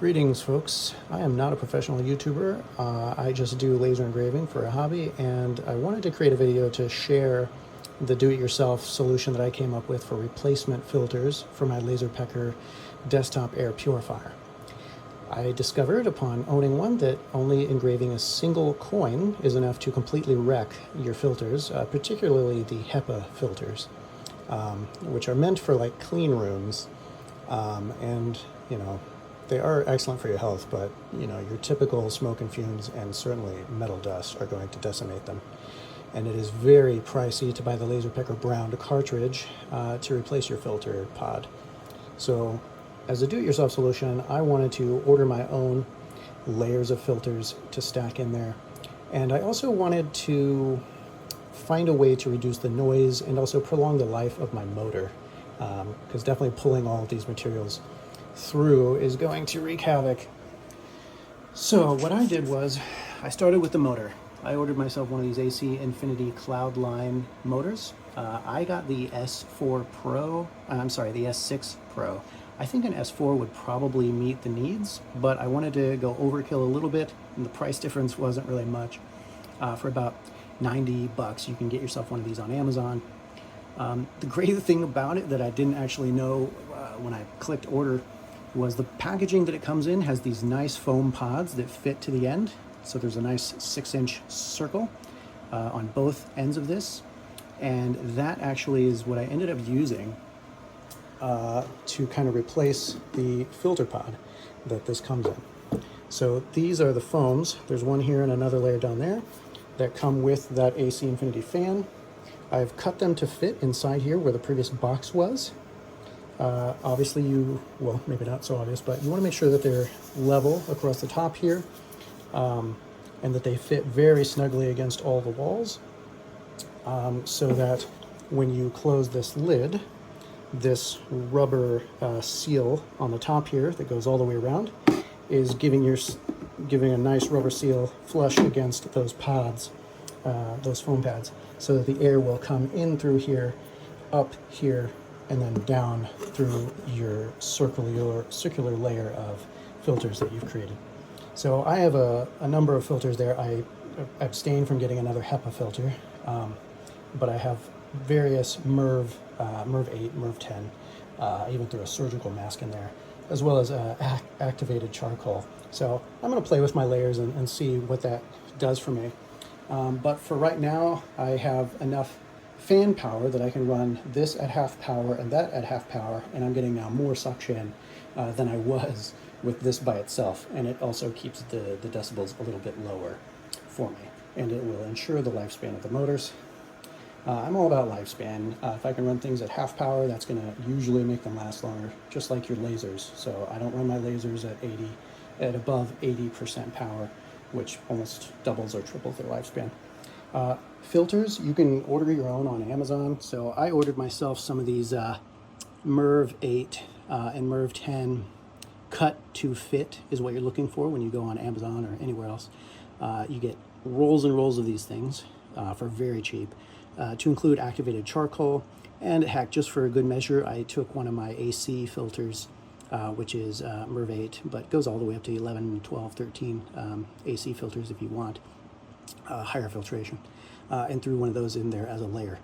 Greetings, folks. I am not a professional YouTuber. I just do laser engraving for a hobby, and I wanted to create a video to share the do-it-yourself solution that I came up with for replacement filters for my Laser Pecker desktop air purifier. I discovered upon owning one that only engraving a single coin is enough to completely wreck your filters, particularly the HEPA filters, which are meant for like clean rooms, and they are excellent for your health, but your typical smoke and fumes and certainly metal dust are going to decimate them. And it is very pricey to buy the Laser Pecker Brown cartridge to replace your filter pod. So as a do-it-yourself solution, I wanted to order my own layers of filters to stack in there. And I also wanted to find a way to reduce the noise and also prolong the life of my motor, because definitely pulling all of these materials through is going to wreak havoc. So what I did was I started with the motor. I ordered myself one of these AC INFINITY CLOUDLINE motors. I got the S4 Pro, I'm sorry, the S6 Pro. I think an S4 would probably meet the needs, but I wanted to go overkill a little bit, and the price difference wasn't really much. For about 90 bucks, you can get yourself one of these on Amazon. The great thing about it that I didn't actually know when I clicked order was the packaging that it comes in has these nice foam pods that fit to the end. So there's a nice 6-inch circle on both ends of this. And that actually is what I ended up using to kind of replace the filter pod that this comes in. So these are the foams. There's one here and another layer down there that come with that AC Infinity fan. I've cut them to fit inside here where the previous box was. Obviously well, maybe not so obvious, but you want to make sure that they're level across the top here, and that they fit very snugly against all the walls, so that when you close this lid, this rubber seal on the top here that goes all the way around is giving a nice rubber seal flush against those pods, those foam pads, so that the air will come in through here, up here, and then down through your circular layer of filters that you've created. So I have a number of filters there. I abstain from getting another HEPA filter, but I have various MERV 8, MERV 10, even through a surgical mask in there, as well as activated charcoal. So I'm going to play with my layers and see what that does for me. But for right now, I have enough fan power that I can run this at half power and that at half power, and I'm getting now more suction than I was with this by itself, and it also keeps the decibels a little bit lower for me, and it will ensure the lifespan of the motors. I'm all about lifespan. If I can run things at half power, that's going to usually make them last longer, just like your lasers. So I don't run my lasers at above 80% power, which almost doubles or triples their lifespan. Filters, you can order your own on Amazon. So I ordered myself some of these MERV 8 and MERV 10 cut to fit is what you're looking for when you go on Amazon or anywhere else. You get rolls and rolls of these things for very cheap, to include activated charcoal. And heck, just for a good measure, I took one of my AC filters, which is MERV 8, but goes all the way up to 11, 12, 13 AC filters if you want higher filtration, and threw one of those in there as a layer.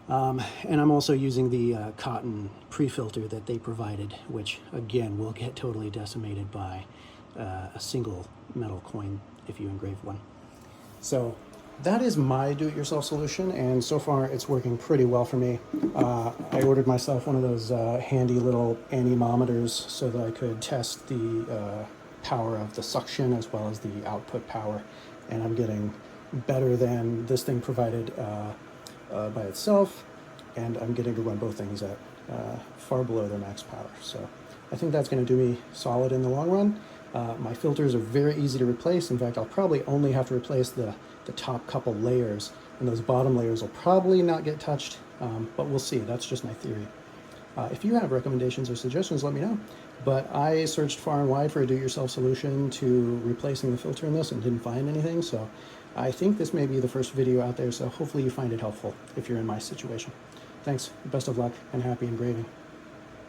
And I'm also using the cotton pre-filter that they provided, which again will get totally decimated by a single metal coin if you engrave one. So that is my do-it-yourself solution, and so far it's working pretty well for me. I ordered myself one of those handy little anemometers so that I could test the power of the suction as well as the output power, and I'm getting better than this thing provided by itself, and I'm getting to run both things at far below their max power. So I think that's going to do me solid in the long run. My filters are very easy to replace. In fact, I'll probably only have to replace the top couple layers, and those bottom layers will probably not get touched, but we'll see. That's just my theory. If you have recommendations or suggestions, let me know. But I searched far and wide for a do-it-yourself solution to replacing the filter in this and didn't find anything, so I think this may be the first video out there, so hopefully you find it helpful if you're in my situation. Thanks, best of luck, and happy engraving.